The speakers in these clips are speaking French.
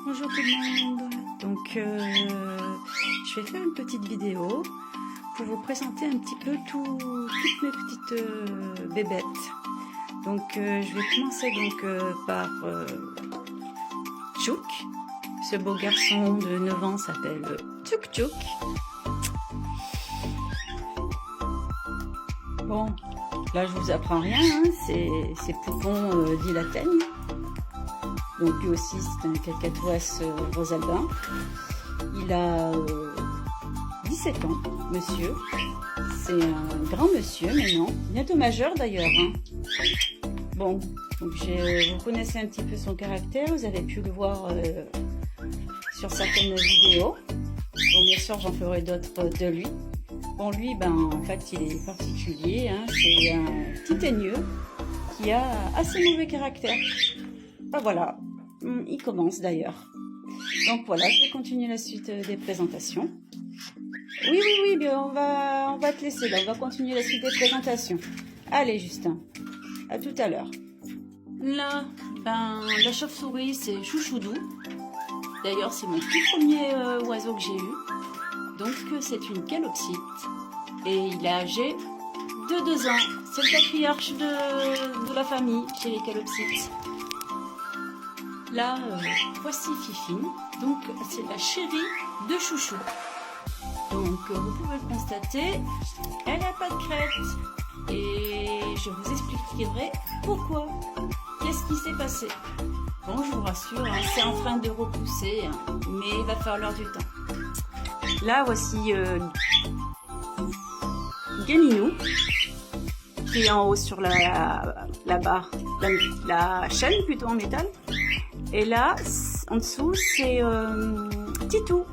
Bonjour tout le monde. Donc je vais faire une petite vidéo pour vous présenter un petit peu toutes mes petites bébêtes. Donc je vais commencer par Tchouk. Ce beau garçon de 9 ans s'appelle Tchouk Tchouk. Bon, là je vous apprends rien, hein, c'est Poupon d'Ilatène. Donc lui aussi c'est un cacatoès rosalbin. Il a 17 ans, monsieur. C'est un grand monsieur maintenant, bientôt majeur d'ailleurs. Hein. Bon, donc vous connaissez un petit peu son caractère, vous avez pu le voir sur certaines vidéos. Bon, bien sûr j'en ferai d'autres de lui. Bon, lui, en fait, il est particulier. Hein. C'est un petit teigneux qui a assez mauvais caractère. Ben voilà, il commence d'ailleurs. Donc voilà, je vais continuer la suite des présentations. Oui, bien, on va te laisser là. On va continuer la suite des présentations. Allez, Justin, à tout à l'heure. Là, la chauve-souris, c'est Chouchoudou. D'ailleurs, c'est mon tout premier oiseau que j'ai eu. Donc c'est une calopsite et il est âgé de 2 ans. C'est le patriarche de la famille chez les calopsites. Là, voici Fifine. Donc c'est la chérie de Chouchou. Donc vous pouvez le constater, elle n'a pas de crête. Et je vous expliquerai pourquoi. Qu'est-ce qui s'est passé? Bon, je vous rassure, hein, c'est en train de repousser, hein, mais il va falloir du temps. Là, voici Gaminou, qui est en haut sur la barre, la chaîne plutôt en métal. Et là, en dessous, c'est Titou.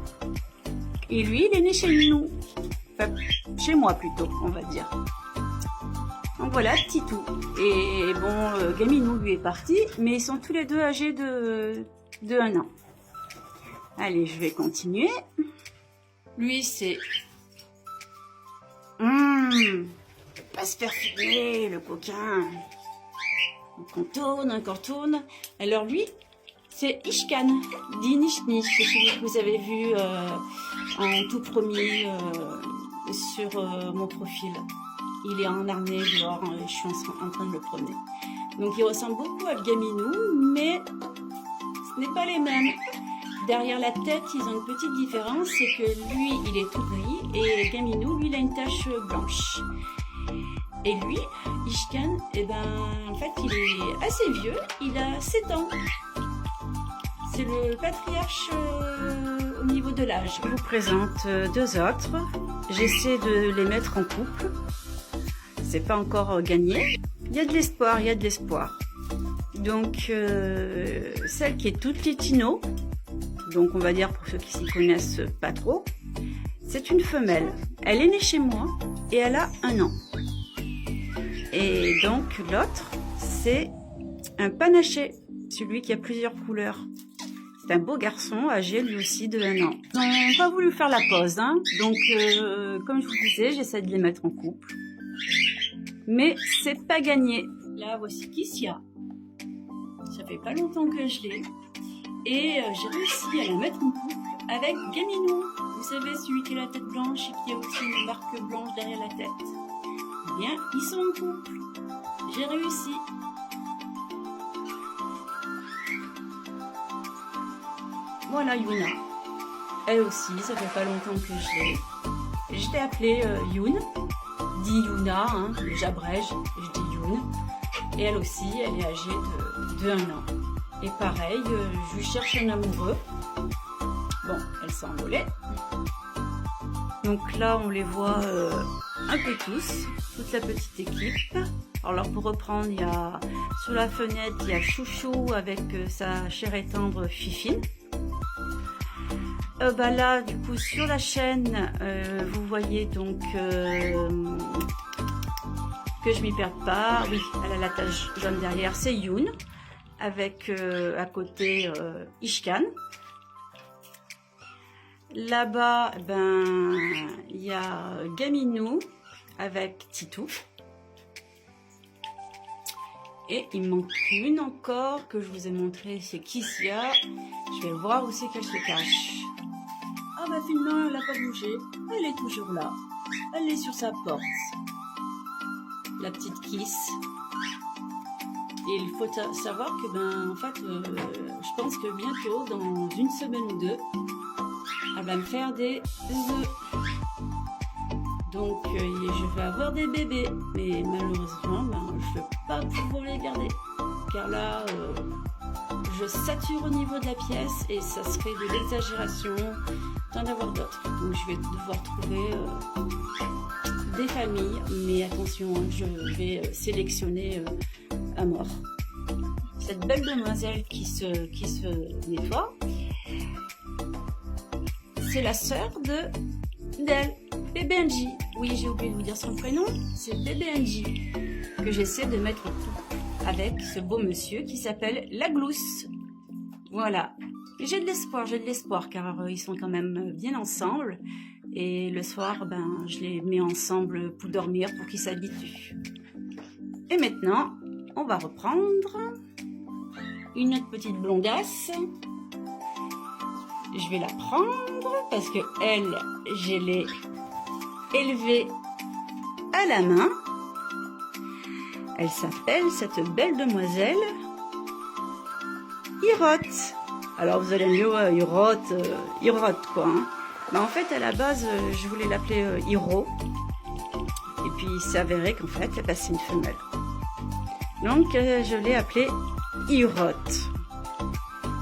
Et lui, il est né chez nous. Enfin, chez moi plutôt, on va dire. Donc voilà, Titou. Et bon, Gaminou, lui, est parti, mais ils sont tous les deux âgés de 1 an. Allez, je vais continuer. Lui, c'est... pas se faire fumer, le coquin. Encore tourne. Alors lui, c'est Ishkan, dit Niche-Niche. C'est celui que vous avez vu en tout premier sur mon profil. Il est en harnais dehors, je suis en train de le promener. Donc il ressemble beaucoup à Gaminou, mais ce n'est pas les mêmes. Derrière la tête, ils ont une petite différence, c'est que lui, il est tout gris, et Gaminou, lui, il a une tache blanche. Et lui, Ishkan, en fait, il est assez vieux, il a 7 ans. C'est le patriarche au niveau de l'âge. Je vous présente 2 autres. J'essaie de les mettre en couple. C'est pas encore gagné. Il y a de l'espoir, Donc, celle qui est toute litino, donc on va dire pour ceux qui s'y connaissent pas trop, c'est une femelle. Elle est née chez moi et elle a 1 an. Et donc l'autre, c'est un panaché, celui qui a plusieurs couleurs. C'est un beau garçon âgé lui aussi de 1 an. Ils n'ont pas voulu faire la pause, hein. Donc comme je vous disais, j'essaie de les mettre en couple. Mais c'est pas gagné. Là voici Kissia. Ça fait pas longtemps que je l'ai. Et j'ai réussi à la mettre en couple avec Gaminou. Vous savez, celui qui a la tête blanche et qui a aussi une marque blanche derrière la tête. Eh bien, ils sont en couple. J'ai réussi. Voilà Yuna. Elle aussi, ça fait pas longtemps que je l'ai. Je l'ai appelée Youn. Dit Yuna, hein, j'abrège, je dis Youn. Et elle aussi, elle est âgée de 1 an. Et pareil, je lui cherche un amoureux. Bon, elle s'est envolée. Donc là, on les voit un peu tous, toute la petite équipe. Alors pour reprendre, il y a sur la fenêtre, il y a Chouchou avec sa chère et tendre Fifine. Là, du coup, sur la chaîne, vous voyez donc que je m'y perde pas. Oui, elle a la tache jaune derrière, c'est Youn. Avec à côté Ishkan. Là-bas, il y a Gaminou avec Titou. Et il manque une encore que je vous ai montré, c'est Kissia. Je vais voir où c'est qu'elle se cache. Ah bah finalement, elle n'a pas bougé. Elle est toujours là. Elle est sur sa porte. La petite Kiss. Et il faut savoir que, ben, en fait, je pense que bientôt, dans une semaine ou deux, elle va me faire des œufs. Donc, je vais avoir des bébés. Mais malheureusement, ben, je ne vais pas pouvoir les garder. Car là, je sature au niveau de la pièce et ça serait de l'exagération d'en avoir d'autres. Donc, je vais devoir trouver des familles. Mais attention, hein, je vais sélectionner à mort. Cette belle demoiselle qui se nettoie, c'est la sœur d'elle, Bébé Angie. Oui, j'ai oublié de vous dire son prénom, c'est Bébé Angie, que j'essaie de mettre tout avec ce beau monsieur qui s'appelle La Glousse. Voilà, j'ai de l'espoir, car ils sont quand même bien ensemble. Et le soir, ben, je les mets ensemble pour dormir, pour qu'ils s'habituent. Et maintenant, on va reprendre une autre petite blondasse. Je vais la prendre parce que elle, je l'ai élevée à la main. Elle s'appelle, cette belle demoiselle, Hirotte. Alors vous allez me dire, Hirotte quoi. Hein. Mais en fait, à la base, je voulais l'appeler Hiro. Et puis il s'est avéré qu'en fait, c'est une femelle. Donc je l'ai appelée Hirotte.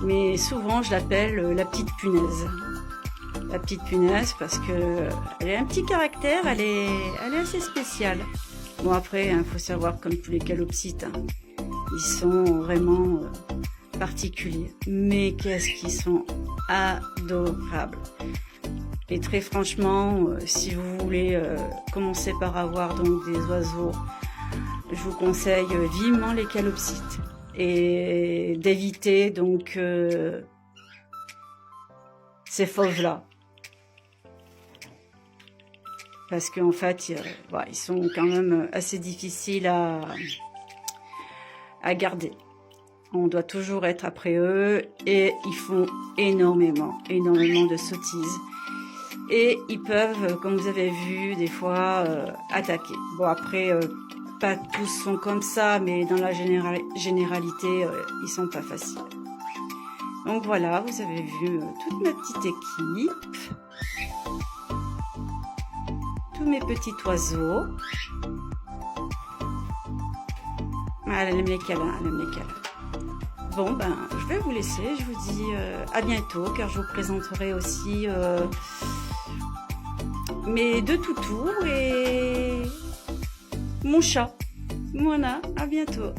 Mais souvent je l'appelle la petite punaise. La petite punaise parce que elle a un petit caractère, elle est assez spéciale. Bon après, il faut savoir comme tous les calopsites, hein, ils sont vraiment particuliers. Mais qu'est-ce qu'ils sont adorables. Et très franchement, si vous voulez commencer par avoir donc des oiseaux, je vous conseille vivement les calopsites et d'éviter donc ces fauves-là. Parce qu'en fait, ils sont quand même assez difficiles à garder. On doit toujours être après eux et ils font énormément de sottises. Et ils peuvent, comme vous avez vu, des fois attaquer. Bon après, pas tous sont comme ça, mais dans la généralité, ils sont pas faciles. Donc voilà, vous avez vu toute ma petite équipe. Tous mes petits oiseaux. Ah, elle aime les câlins, elle aime les câlins. Bon, ben, je vais vous laisser. Je vous dis à bientôt, car je vous présenterai aussi mes deux toutous et mon chat. Voilà, à bientôt.